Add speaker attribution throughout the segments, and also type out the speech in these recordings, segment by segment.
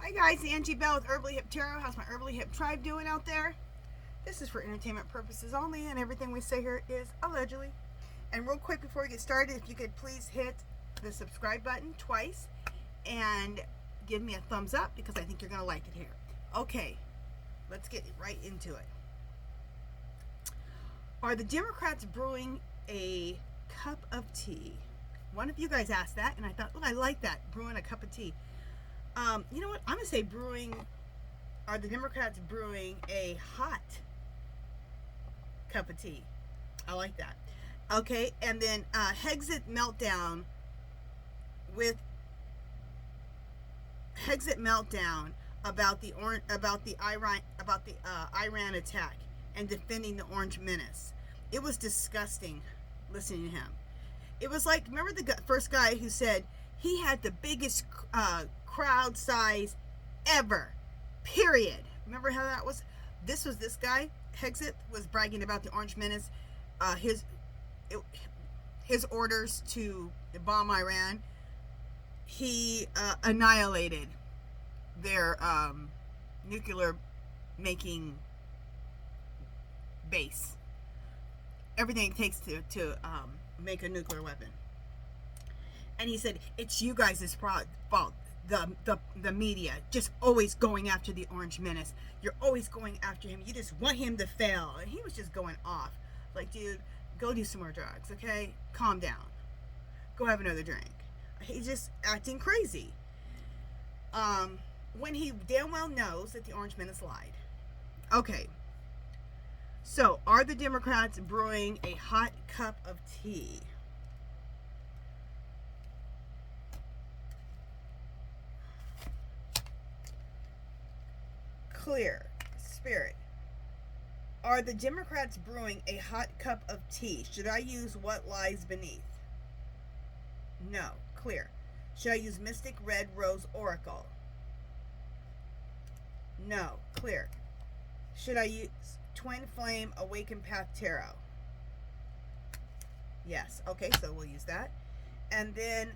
Speaker 1: Hi guys, Angie Bell with HerballyHipTarot. How's my Herbally Hip tribe doing out there? This is for entertainment purposes only, and everything we say here is allegedly. And real quick before we get started, if you could please hit the subscribe button twice and give me a thumbs up because I think you're going to like it here. Okay, let's get right into it. Are the Democrats brewing a cup of tea? One of you guys asked that, and I thought, oh, I like that, brewing a cup of tea. You know what? I'm going to say brewing, are the Democrats brewing a hot cup of tea? I like that. Okay, and then Hegseth Meltdown with Hegseth Meltdown about the Iran attack and defending the Orange Menace. It was disgusting listening to him. It was like, remember the first guy who said he had the biggest crowd size ever, period. Remember how that was? This was this guy. Hegseth was bragging about the Orange Menace, his orders to bomb Iran. He annihilated their nuclear making base. Everything it takes to make a nuclear weapon. And he said, it's you guys' fault. The media just always going after the Orange Menace. You're always going after him. You just want him to fail. And he was just going off. Like, dude, go do some more drugs, okay? Calm down. Go have another drink. He's just acting crazy. When he damn well knows that the Orange Menace lied. Okay. So, are the Democrats brewing a hot cup of tea? Clear. Spirit. Are the Democrats brewing a hot cup of tea? Should I use what lies beneath? No. Clear. Should I use Mystic Red Rose Oracle? No. Clear. Should I use Twin Flame Awakened Path Tarot? Yes. Okay, so we'll use that. And then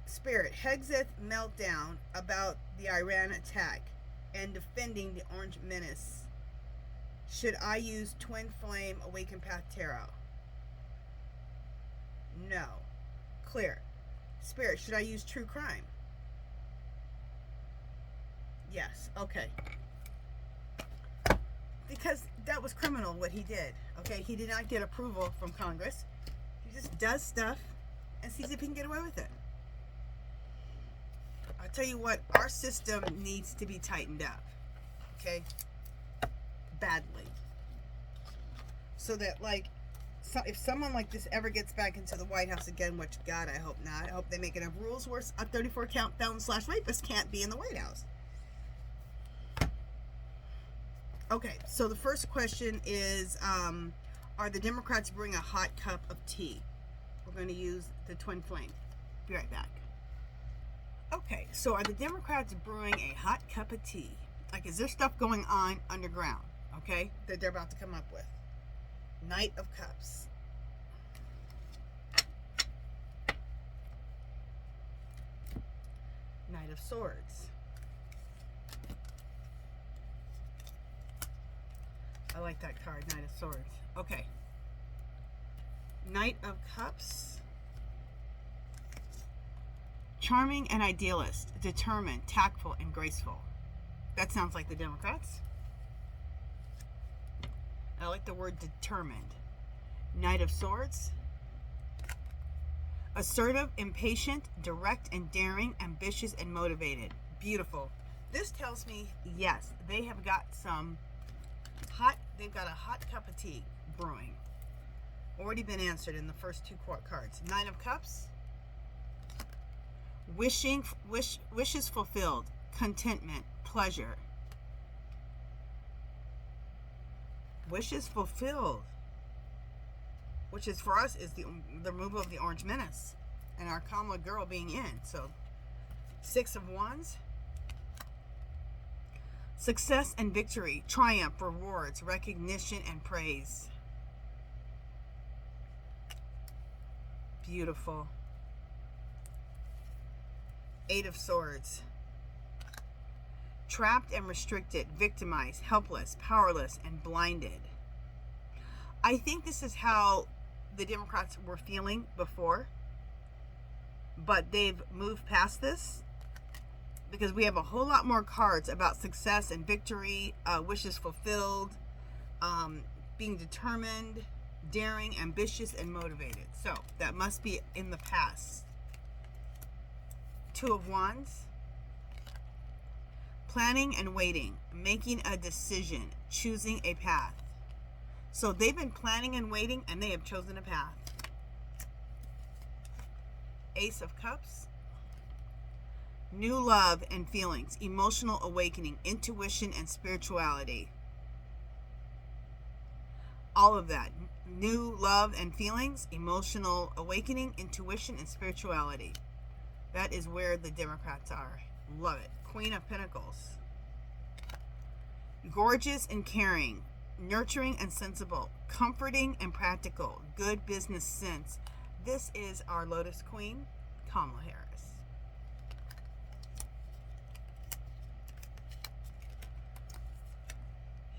Speaker 1: Spirit. Hegseth Meltdown about the Iran attack and defending the Orange Menace. Should I use Twin Flame Awakened Path Tarot? No. Clear. Spirit, should I use True Crime? Yes. Okay. Because that was criminal what he did. Okay, he did not get approval from Congress. He just does stuff and sees if he can get away with it. I'll tell you what, our system needs to be tightened up, okay? Badly. So that, like, if someone like this ever gets back into the White House again, which, God, I hope not. I hope they make enough rules where a 34-count felon/rapist can't be in the White House. Okay, so the first question is, are the Democrats brewing a hot cup of tea? We're going to use the Twin Flame. Be right back. Okay, so are the Democrats brewing a hot cup of tea? Like, is there stuff going on underground, okay, that they're about to come up with? Knight of Cups. Knight of Swords. I like that card, Knight of Swords. Okay. Knight of Cups. Charming and idealist, determined, tactful, and graceful. That sounds like the Democrats. I like the word determined. Knight of Swords. Assertive, impatient, direct and daring, ambitious and motivated. Beautiful. This tells me, yes, they have got they've got a hot cup of tea brewing. Already been answered in the first two cards. Nine of Cups. Wishes fulfilled, contentment, pleasure. Wishes fulfilled, which is for us is the removal of the Orange Menace and our KAMALA girl being in. So, Six of Wands. Success and victory, triumph, rewards, recognition, and praise. Beautiful. Eight of Swords. Trapped and restricted, victimized, helpless, powerless, and blinded. I think this is how the Democrats were feeling before, but they've moved past this because we have a whole lot more cards about success and victory, wishes fulfilled, being determined, daring, ambitious, and motivated. So that must be in the past. Two of Wands. Planning and waiting, making a decision, choosing a path. So they've been planning and waiting, and they have chosen a path. Ace of Cups. New love and feelings, emotional awakening, intuition, and spirituality. All of that. New love and feelings, emotional awakening, intuition, and spirituality. That is where the Democrats are. Love it. Queen of Pentacles. Gorgeous and caring, nurturing and sensible, comforting and practical, good business sense. This is our Lotus Queen, Kamala Harris.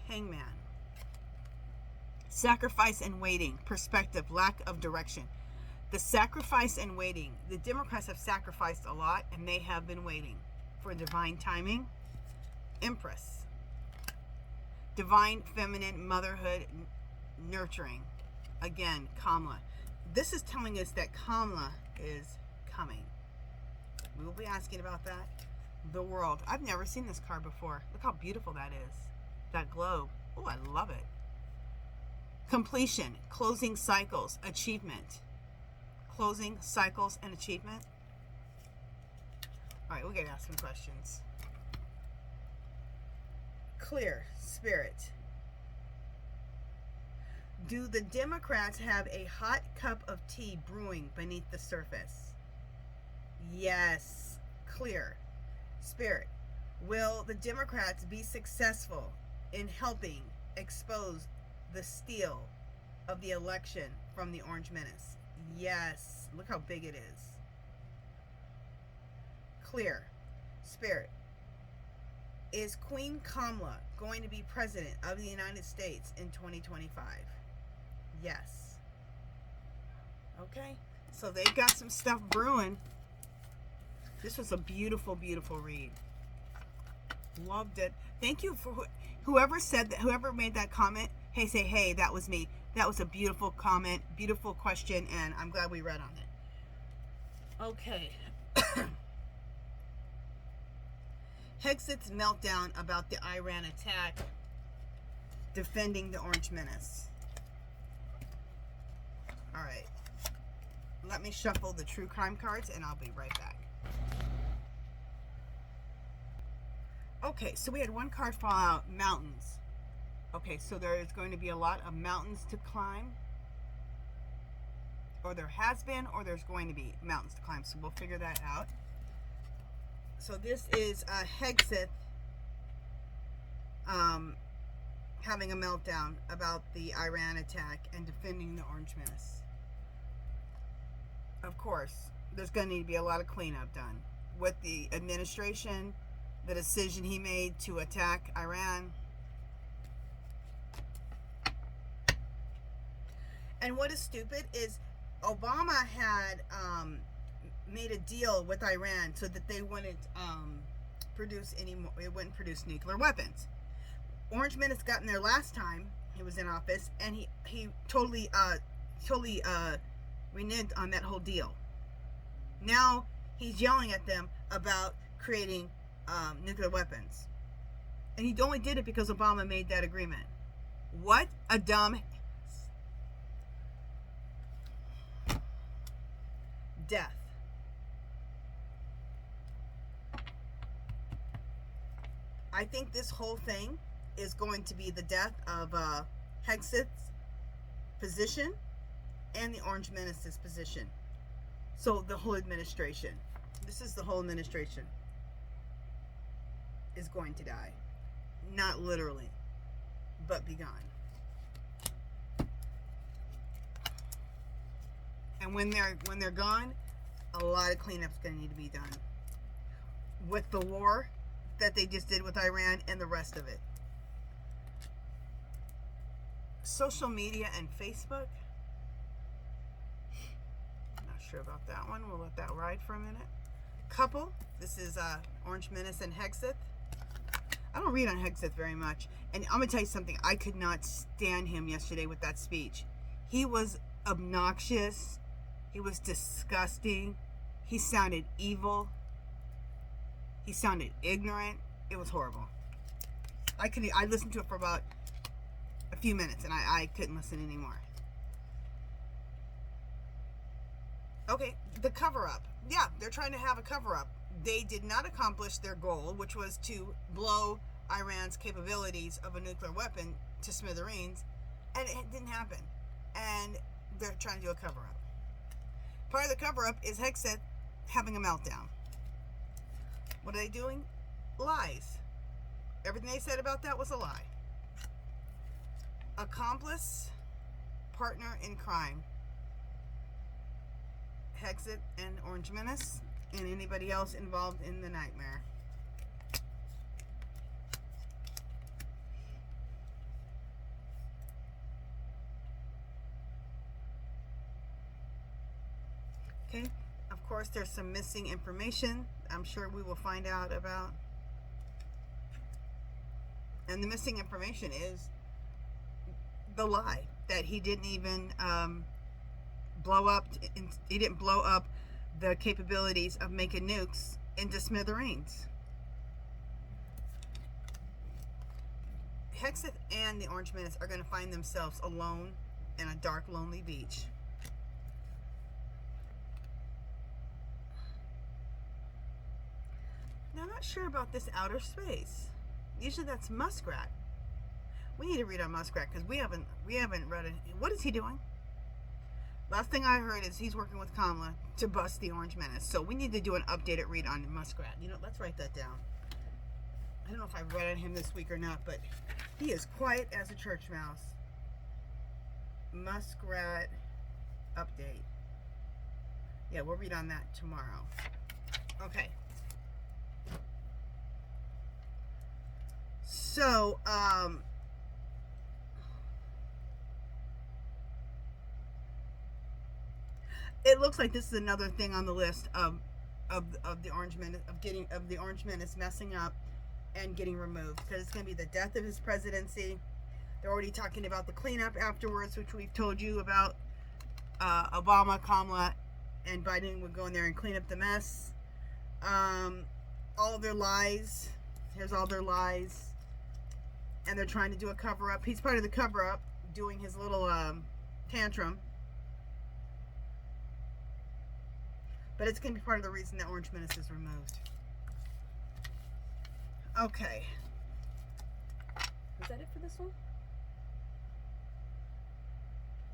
Speaker 1: Hangman. Sacrifice and waiting, perspective, lack of direction. The sacrifice and waiting. The Democrats have sacrificed a lot, and they have been waiting for divine timing. Empress. Divine feminine motherhood, nurturing. Again, Kamala. This is telling us that Kamala is coming. We will be asking about that. The World. I've never seen this card before. Look how beautiful that is. That globe. Oh, I love it. Completion, closing cycles, achievement. Closing cycles and achievement. All right, we're going to ask some questions. Clear, Spirit. Do the Democrats have a hot cup of tea brewing beneath the surface? Yes. Clear, Spirit. Will the Democrats be successful in helping expose the steal of the election from the Orange Menace? Yes. Look how big it is. Clear, Spirit. Is Queen Kamala going to be president of the United States in 2025? Yes. Okay. So they've got some stuff brewing. This was a beautiful, beautiful read. Loved it. Thank you for whoever said that, whoever made that comment. Hey, say, hey, that was me. That was a beautiful comment, beautiful question, and I'm glad we read on it. Okay. Hegseth's meltdown about the Iran attack, defending the Orange Menace. All right. Let me shuffle the true crime cards, and I'll be right back. Okay, so we had one card fall out, mountains. Okay, so there is going to be a lot of mountains to climb. Or there has been, or there's going to be mountains to climb. So we'll figure that out. So this is Hegseth having a meltdown about the Iran attack and defending the Orange Menace. Of course, there's going to need to be a lot of cleanup done with the administration, the decision he made to attack Iran. And what is stupid is Obama had made a deal with Iran so that they wouldn't produce any more. It wouldn't produce nuclear weapons. Orange Menace got in there last time he was in office, and he totally reneged on that whole deal. Now he's yelling at them about creating nuclear weapons, and he only did it because Obama made that agreement. What a dumb death. I think this whole thing is going to be the death of Hegseth's position and the Orange Menace's position. So the whole administration, this is the whole administration, is going to die. Not literally, but be gone. And when they're gone, a lot of cleanup's going to need to be done. With the war, that they just did with Iran and the rest of it. Social media and Facebook. Not sure about that one. We'll let that ride for a minute. Couple. This is Orange Menace and Hegseth. I don't read on Hegseth very much. And I'm going to tell you something. I could not stand him yesterday with that speech. He was obnoxious. He was disgusting. He sounded evil. He sounded ignorant. It was horrible. I listened to it for about a few minutes and I couldn't listen anymore. Okay, the cover-up. Yeah, they're trying to have a cover-up. They did not accomplish their goal, which was to blow Iran's capabilities of a nuclear weapon to smithereens, and it didn't happen. And they're trying to do a cover-up. Part of the cover-up is Hegseth having a meltdown. What are they doing? Lies. Everything they said about that was a lie. Accomplice, partner in crime. Hegseth and Orange Menace, and anybody else involved in the nightmare. Okay, of course there's some missing information I'm sure we will find out about. And the missing information is the lie that he didn't even he didn't blow up the capabilities of making nukes into smithereens. Hegseth and the Orange Menace are going to find themselves alone in a dark, lonely beach. Now, I'm not sure about this outer space. Usually that's Muskrat. We need to read on Muskrat because we haven't read it. What is he doing? Last thing I heard is he's working with KAMALA to bust the Orange Menace. So we need to do an updated read on Muskrat. You know, let's write that down. I don't know if I've read on him this week or not, but he is quiet as a church mouse. Muskrat update. Yeah, we'll read on that tomorrow. Okay. So, it looks like this is another thing on the list of the Orange Menace, of the Orange Menace messing up and getting removed, because it's going to be the death of his presidency. They're already talking about the cleanup afterwards, which we've told you about. Obama, Kamala, and Biden would go in there and clean up the mess. All of their lies. Here's all their lies. And they're trying to do a cover-up. He's part of the cover-up, doing his little tantrum. But it's going to be part of the reason that Orange Menace is removed. Okay. Is that it for this one?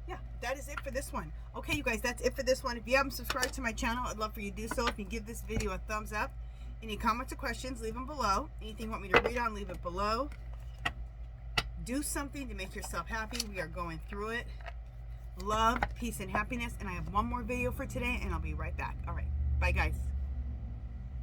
Speaker 1: Yeah, that is it for this one. Okay, you guys, that's it for this one. If you haven't subscribed to my channel, I'd love for you to do so. If you give this video a thumbs up. Any comments or questions, leave them below. Anything you want me to read on, leave it below. Do something to make yourself happy. We are going through it. Love, peace, and happiness. And I have one more video for today, and I'll be right back. All right. Bye, guys.